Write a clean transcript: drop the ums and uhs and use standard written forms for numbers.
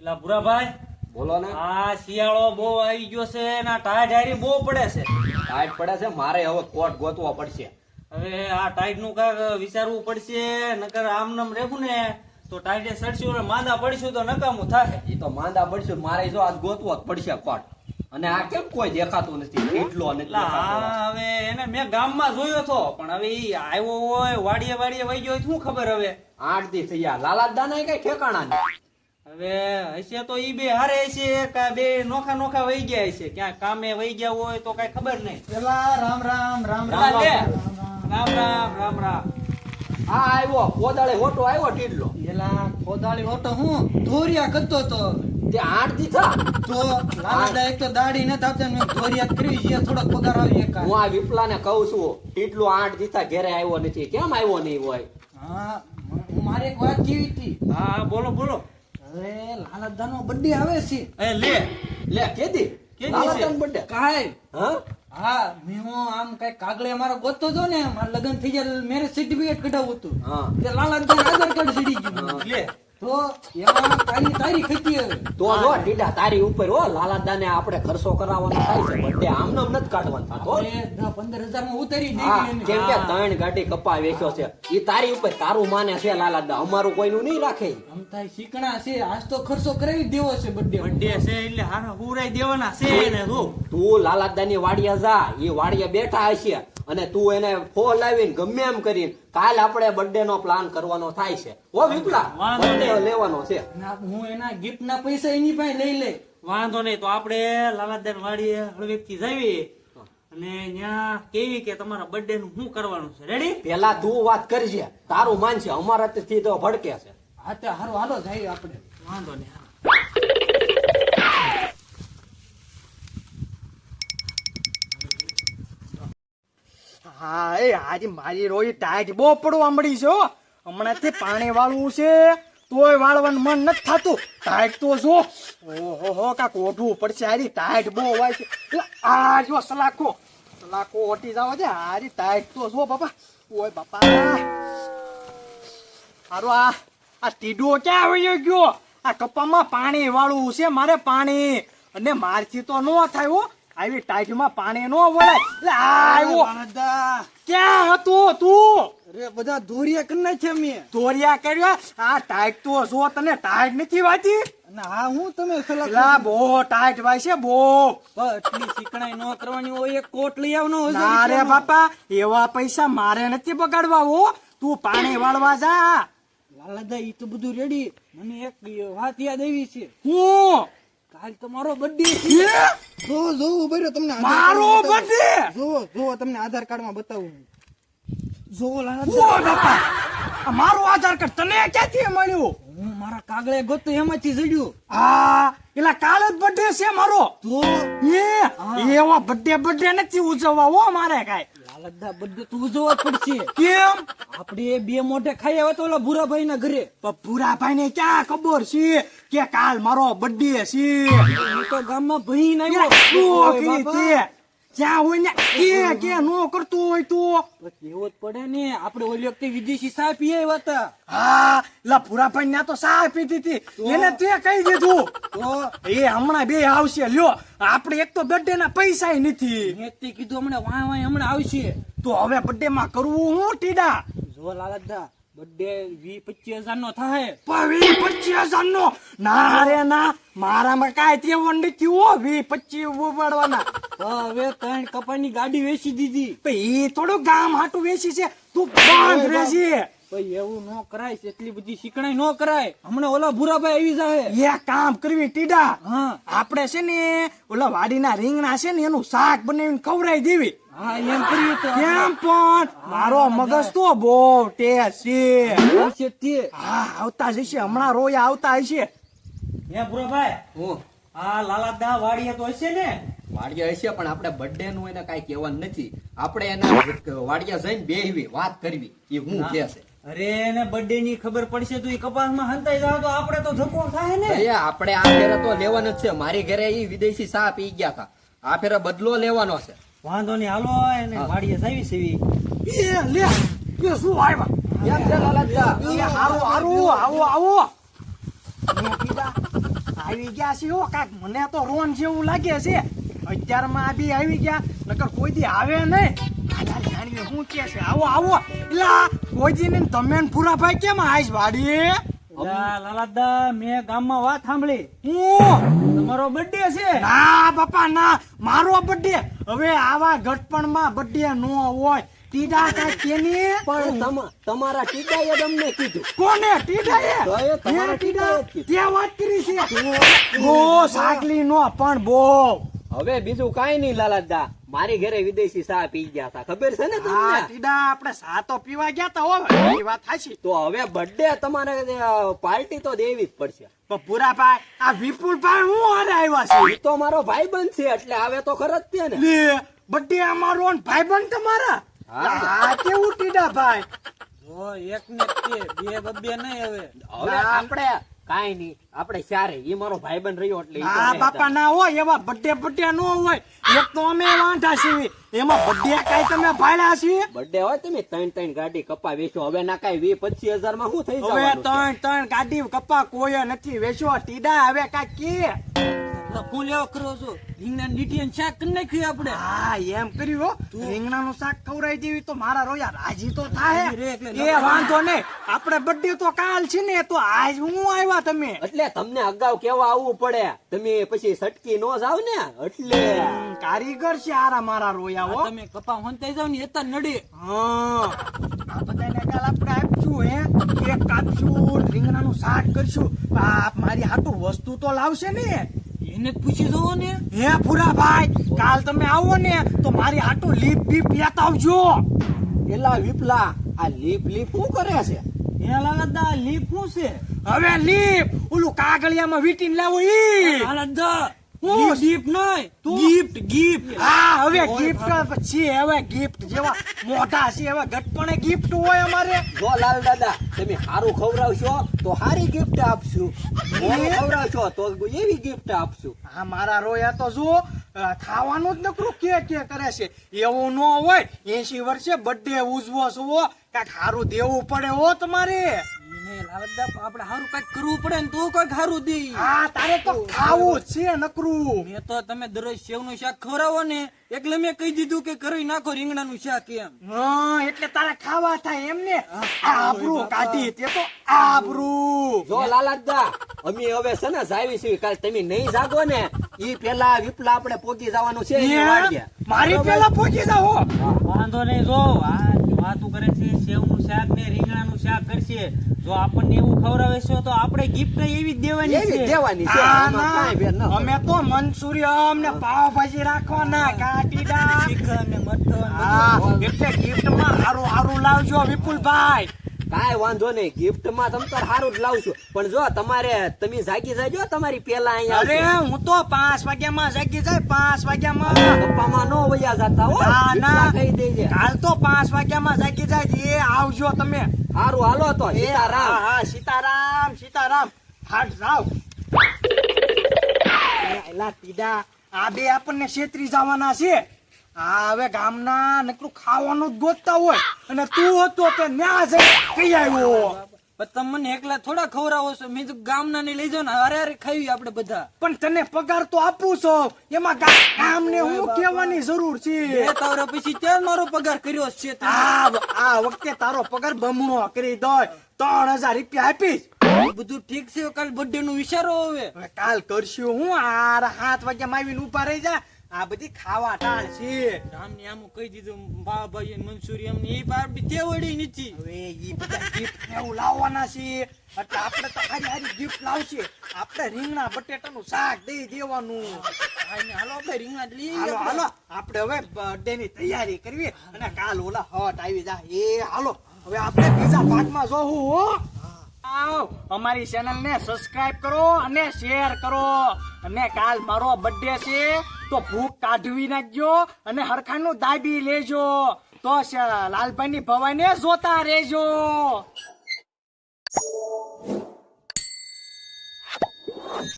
લા ભુરાભાઈ, બોલો ને. આ શિયાળો બહુ આવી ગયો છે ને આ ટાઈટ હારી બહુ પડે છે. ટાઈટ પડે છે, મારે હવે કોટ ગોતવો પડશે. હવે આ ટાઈટ નું કાંઈક વિચારવું પડશે, નકર આમ નામ રહેવું ને તો ટાઈટે સડશું ને માંદા પડશું તો નકામું થાય. એ તો માંદા પડશું, મારે જો આજ ગોતવો જ પડશે કોટ. અને આ કેમ કોઈ દેખાતું નથી, એટલો નથી લા દેખાતો. આ હવે એને મેં ગામમાં જોયો હતો, પણ હવે ઈ આવ્યો હોય વાડીએ વાડીએ વહી ગયો હોય શું ખબર. હવે 8 દી થઈ ગયા, લાલા દાના કઈ ઠેકાણા નહીં. હવે હશે તો ઈ બે હારે હશે કે બે નોખા નોખા વહી ગયા હશે, ક્યાં કામે વહી ગયા હોય તો કઈ ખબર નહીં. પેલા રામ રામ રામ લા રામ લે. રામ રામ રામ રામ રામ. આ આવ્યો કોદાળે હોટો આવ્યો ટીડલો. પેલા કોદાળી હોતો હું ધોરિયા કરતો તો તે 8 દી થા. તો લાલા એક તો દાઢી ન થાતે ને ધોરિયા કરી જે થોડોક પગાર આવી એક. હું આ વિપલાને કહું છું, ટીડલો 8 દી થા ઘેરે આવ્યો નથી, કેમ આવ્યો નહીં હોય? હા મારે એક વાત કેવી હતી. હા બોલો બોલો. હવે લાલાદાનો બર્થડે આવે છે. એ લે લે કેદી કેદી લાલા છે? દાન બર્થડે. કાય હા હા મેં હું આમ કઈ કાગળે મારો ગોતતો હતો ને મારા લગ્ન થઈ ગયા મેરેજ સર્ટિફિકેટ કઢાવું હતું. હા તે લાલાદાન આધાર કાર્ડ સીડી ગયું. લે. તો એમાં તારીખ હતી હવે. તો જો ટીડા તારી ઉપર હો, લાલા દાને આપણે ખર્ચો કરાવવાનો થાય છે, બર્થડે આમ નામ નથી કાઢવાનો થતો. આપણે 15,000 માં ઉતારી હા, દેવી કેમ કે 3 ગાડી કપા વેચ્યો છે, ઈ તારી ઉપર તારું માને છે લાલા દા, અમારું કોઈનું નહીં રાખે. આમ થાય શીકણા છે આજ તો ખર્ચો કરાવી જ દેવો છે બર્થડે બર્થડે છે એટલે હારા હુરાઈ દેવાના છે ને શું. તું લાલા દાની વાડિયા જા, ઈ વાડિયા બેઠા હશે અને તું એને ફોન લાવીને ગમે એમ કરીને કાલ આપણે બર્થડે નો પ્લાન કરવાનો થાય છે. ઓ વિપલા, વાંધો નહીં. બર્થડે લેવાનો છે. હું એના ગિફ્ટ ના પૈસા એની પાસે લઈ લે. વાંધો નહીં, તો આપણે લાલાદાન વાડીએ હળવેક થી જઈએ અને ત્યાં કેવી કે તમારા બર્થડે નું શું કરવાનું છે. રેડી? પેલા તું વાત કરજે, તારું માનશે, અમારા થી તો ભડકે છે. હા તે હારું હાલો જાય આપણે. વાંધો નહીં. હા એ આજે મારી રોજ ટાઈટ બહુ પડવા મળી છે હો. હમણાંથી પાણી વાળવું છે તોય વાળવાનું મન નથી થતું. ટાઈટ તો જો ઓહો કાક ઓઢવું પડશે, હારી ટાઈટ બહુ હોય છે. એટલે આ જો સલાખો ઓટી જાવ છે, હારી ટાઈટ તો જો બાપા. ઓય બાપા હારું આ ટીડો ક્યાં વયો ગયો? આ કપામાં પાણી વાળવું છે મારે, પાણી અને મારથી તો ન થાય હો, આવી ટાઈટમાં પાણી નો વળાય. એટલે આવ્યો દાદા ક્યાં હતું તું? અરે બધા ધોરિયા કરી નાખ્યા મેં. દોરિયા કર્યો? આ ટાઈટ તો જો તને ટાઈટ નથી વાતી? અને હા હું તમે સલાહ પેલા બહુ ટાઈટ વાય છે બહુ. એટલી શીકણાઈ ન કરવાની હોય એક કોટ લઈ આવનો હોય. ના રે બાપા, એવા પૈસા મારે નથી બગાડવા હો. તું પાણી વાળવા જા. લાલાદા ઈ તો બધું રેડી. મને એક વાત યાદ આવી છે. હું કાલ તમારો બર્થડે છે. જો જો ઉભો રહ્યો તમને મારો બર્થડે? જો તમને આધાર કાર્ડ માં બતાવું. જો ઓ લાલાદા બાપા, આ મારું આધાર કાર્ડ તને ક્યાંથી મળ્યું? હું મારા કાગળે ગોતું એમાંથી જડ્યું. હા એલા કાલે જ બર્થડે છે મારો. તો એવા બર્થડે નથી ઉજવવા હો મારે કાઈ. લાલાદા બર્થડે તો ઉજવવા જ પડશે. કેમ? આપણે બે મોઢે ખાઈ આવ્યા તો ઓલા ભૂરાભાઈ ના ઘરે. પણ ભૂરાભાઈ ને ક્યાં ખબર છે કે કાલ મારો બર્થડે છે? હું તો ગામમાં ભઈ ના જ્યાં હોય ને કે નો કરતું હોય તો કેવો જ પડે ને. આપણે ઓલી વખતે વિદેશી ચા પી આવ્યા હતા. હા લા ભૂરાભાઈ ને તો ચા પીધી હતી, એને તે કહી દીધું. તો એ હમણાં બે આવશે. લ્યો આપણે એક તો બર્થડે ના પૈસા નથી, મેં તે કીધું હમણાં વાય હમણાં આવશે. તો હવે બર્થડે માં કરવું હું ટીડા? જો લાલાદા બર્થડે 20-25 નો થાય. 20-25 નો? ના રે ના, મારામાં કાંઈ તેવો નથી હો 20-25 ઉપાડવાના. હવે 3 કપાની ગાડી વેચી દીધી. એ થોડું ગામ હાટું વેચી છે, તું બંધ રહેજે. ભાઈ એવું ન કરાય, એટલી બધી શીકણાઈ ન કરાય. હમણાં ઓલા ભૂરાભાઈ આવી જાય. એ કામ કરવી ટીડા, હા આપણે છે ને ઓલા વાડીના રીંગણા છે ને એનું શાક બનાવીને ખવડાવી દેવી. હા એમ કરીએ તો કેમ પણ મારો મગજ તો બહુ ટેસ છે. આવશે તે. હા આવતા જશે, હમણાં રોય આવતા હશે. હે ભુરાભાઈ, હું આ લાલાદા વાડીએ તો હશે ને? વાડિયા હશે, પણ આપણે બર્થડે નું એને કાંઈ કહેવાનું નથી. આપણે એના વાડિયા જઈને બેહવી વાત કરવી, એ હું કે છે. અરે એને બર્થડે ની ખબર પડશે તો ઈ કપાસમાં હંતાઈ જાવ તો આપણે તો ધક્કો થાય ને. અરે આપણે આ ફેરે તો લેવાનું જ છે. મારી ઘરે ઈ વિદેશી ચા પી ગયા હતા, આ ફેરે બદલો લેવાનો છે. વાંધો નહીં, હાલો એને વાડીએ જાવી સેવી. એ લે એ શું આવ્યા? કેમ છે લાલાજી? એ હારું હારું, આવો આવો. આવી ગયા છે હો કાક મને તો રોન જેવું લાગે છે અત્યારમાં આ બી આવી ગયા નકર કોઈ દી આવે નહીં જાણીએ શું કે છે આવો આવો એલા કોઈ દી ને તમે ને ભૂરાભાઈ કેમ આઈશ વાડી લાલાદા મેં ગામમાં વાત સાંભળી હું તમારો બર્થડે છે ના બાપા ના મારો બર્થડે હવે આવા ઘટપણમાં બર્થડે નો હોય ટીડા કાંઈ કેની પણ તમારા ટીડાએ તમને કીધું. કોને ટીડાએ તો એ તમારા હે, ટીડાએ જ કીધું. ત્યાં વાત કરી છે ઓ સાગલી નો પણ બો હવે બીજું કાંઈ નહીં લાલાદા, મારી ઘરે વિદેશી ચા પી ગયા હતા, ખબર છે ને હા તમને? ટીડા આપણે સાતો પીવા ગયા તા હો એ વાત થાશી તો હવે બર્થડે તમારે પાર્ટી તો દેવી જ પડશે. પણ પુરાભાઈ આ વિપુલભાઈ હું હારે આવ્યા છે એ તો મારો ભાઈબંધ છે એટલે હવે તો ખર જ છે ને. લે બર્થડે અમારો ને ભાઈબંધ તમારા આ કેવું ટીડા ભાઈ જો એક ને બે બબ્બે નહીં હવે હવે આપણે કાંઈ નહીં, આપણે ચારે એ મારો ભાઈબંધ રહ્યો એટલે ઈ તો આ નહીં બાપા ના હોય એવા બર્થડે નો હોય એક તો અમે વાંઢા છીએ એમાં બર્થડે કાઈ તમે ભાડ્યા છીએ બર્થડે હોય તમે 3 ગાડી કપા વેચો, હવે ના કાંઈ 20-25 હજારમાં શું થઈ હવે જવાનું છે? ત્રણ ગાડી કપા કોઈ નથી વેચો ટીડા હવે કાંઈ કે ફૂલ એવો કરો છો રીંગણા લીટી શાક કરી નાખ્યું આપણે હા એમ કર્યું હો રીંગણાનું શાક ખવડાવી દેવી તો મારા રોયા રાજી તો થાય રાજી રે એટલે એ વાંધો નહીં આપણે બર્થડે તો કાલ છે ને તો આજ હું આવ્યા તમે એટલે તમને અગાઉ કેવા આવવું પડે, તમે પછી સટકી નો જાવ ને એટલે. કારીગર છે આરા મારા રોયા હો તમે કપા હોંતાઈ જાવ ને એતા નડે હા આ બધાને કાલ આપણે આપશું હે કેક કાપશું રીંગણાનું શાક કરશું આ મારી હાટુ વસ્તુ તો લાવશે ને એને જ પૂછી જોવો ને હે પૂરા ભાઈ કાલ તમે આવો ને તો મારી હાટુ લીપ બીપ લેતા આવજો એલા વિપલા, આ લીપ શું કરે છે? હે લાલાદા લીપ શું છે હવે લીપ ઓલું કાગળિયામાં વીટીને લાવો ઈ લાલાદા હું દીપ નહીં ગિફ્ટ ગિફ્ટ હા હવે ગિફ્ટ પછી હવે ગિફ્ટ જેવા મોઢા છે હવે ગટપણે ગિફ્ટ હોય અમારે જો લાલ દાદા, તમે સારું ખવડાવશો તો સારી ગિફ્ટ આપશું, મોડું ખવડાવશો તો એવી ગિફ્ટ આપશું. આ મારા રોયા તો જુઓ ખાવાનું જ નકરું કે કરે છે એવું ન હોય 80 વર્ષે બર્થડે ઉજવો છો કાંઈક સારું દેવું પડે હો તમારે લાલાદા આપણે સારું કઈક કરવું પડે ને તો કઈક સારું દે હા તારે તો ખાવું જ છે નકરું મેં તો તમે દરરોજ સેવનું શાક ખવડાવો ને એટલે મેં કહી દીધું કે કરી નાખો રીંગણાનું શાક એમ હા એટલે તારે ખાવા થાય એમ ને આબરૂ કાઢી તે તો આબરૂ જો લાલાદા, અમે હવે છે ને જાવી છીએ, કાલ તમે નહીં જાગો ને ઈ પેલા વિપલા આપણે પોગી જવાનું છે એની વાડીએ. મારી પેલા પહોંચી જાઓ વાંધો નહીં, જો આ વાતું કરે છે સેવનું શાક ને રીંગણાનું શાક કરશે, જો આપણને એવું ખવડાવે તો આપણે ગિફ્ટ એવી જ દેવાની એવી છે. દેવાની છે, આ એમાં કાંઈ ભેર ન ના, હોય. અમે તો મંચુરિયમ ને પાવભાજી રાખવાના કાટીડા ચિકન ને મટન હા એટલે ગિફ્ટ માં હારું હારું લાવજો વિપુલભાઈ કાંઈ વાંધો નહીં, ગિફ્ટ માં તમ તાર સારું જ લાવશું, પણ જો તમે જાગી જાજો તમારી પેલા અહીંયા અરે આવજો. હું તો 5 વાગ્યામાં જાગી જાય 5 વાગ્યામાં ગપ્પામાં નો વયા જતા હો, ના ના વિપલા કહી દેજે. કાલ તો 5 વાગ્યામાં જાગી જાય એ આવજો તમે હારું હાલો તો એ સીતારામ. હા હા સીતારામ સીતારામ હાટ જાવ એલા ટીડા આ બે આપણને છેતરી જવાના છે આ હવે ગામના નકરું ખાવાનું જ ગોતતા હોય અને તું હતો તે ન્યા જઈ કઈ આવ્યો પણ તમે મને એકલા થોડા ખવડાવો છો મેં તો ગામના ને લઈ જાઓ ને હારે હારે ખાવી આપણે બધા પણ તને પગાર તો આપું છો એમાં ગામને હું કહેવાની જરૂર છે એ તારા પછી ત્યાં મારો પગાર કર્યો છે તમે. આ વખતે તારો પગાર બમણો કરી દો 3000 રૂપિયા આપીશ બધું ઠીક છે કાલ બર્થડે નું વિચારો હવે હવે કાલ કરશું હું આ 7 વાગ્યા આવીને ઉભા રહી જા આ બધી ખાવા ટાળ છે આમને આમ કહી દીધું બાભાઈ મંચુરિયમ ને એ બાર તેવડી નથી હવે ઈ બધા ગિફ્ટ ને એવું લાવવાના છે એટલે આપણે તો હારી હારી ગિફ્ટ લાવશે આપણે રીંગણા બટેટાનું શાક દઈ દેવાનું હાલો આપણે રીંગણા લઈ હાલો હાલો આપણે હવે બર્થડે ની તૈયારી કરવી અને કાલ ઓલા હટ આવી જાય એ હાલો હવે આપણે બીજા ભાગમાં જોવું હો આવ અમારી ચેનલ ને સબસ્ક્રાઇબ કરો અને શેર કરો અને કાલ મારો બર્થડે છે તો ભૂખ કાઢવી નાખજો અને હરખાનું દાબી લેજો તો લાલભાઈ ની ભવાઈ ને જોતા રહેજો